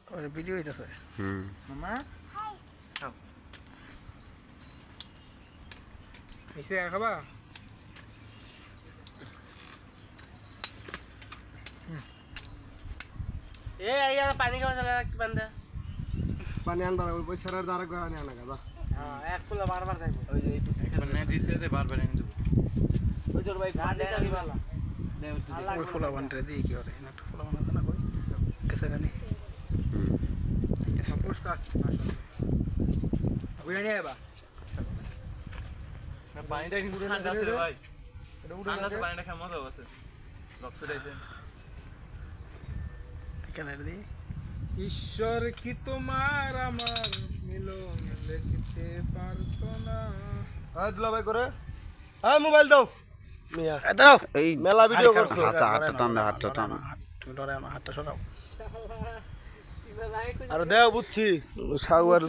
ওর video হইতাছে মামা খাও এসে খাবা এ আইয়া পানি খাওয়া চলে বান্দা পানি আনবার ওই পয়সার দ্বারা গানি আনা গাদা হ্যাঁ এক ফুলা বারবার যাইবো ওই যে একবার না দিছে যে বারবার এনে দেব ওই জোর ভাই পানি খাবি ভালো ওই ফুলা বানরে দিয়ে কি করে একটা ফুলা বানা না কই কেসে গানি পুরস্কার বুঝে নিয়ে আইবা না পানিটা কিন্তু ঠান্ডা আছে রে ভাই ঠান্ডা আছে পানিটা খেয়ে মজা আছে রক্ত দিয়েছে কেন রে ঈশ্বর কি তোমার আমার মিলন লিখতে পারতো না হ্যাঁ দুলা ভাই করে হ্যাঁ মোবাইল দাও মিয়া দাও এই মেলা ভিডিও করছো হাতটা টান তুমি ধরে আমার হাতটা সরাও আর দেও বুঝছি সাগুয়ার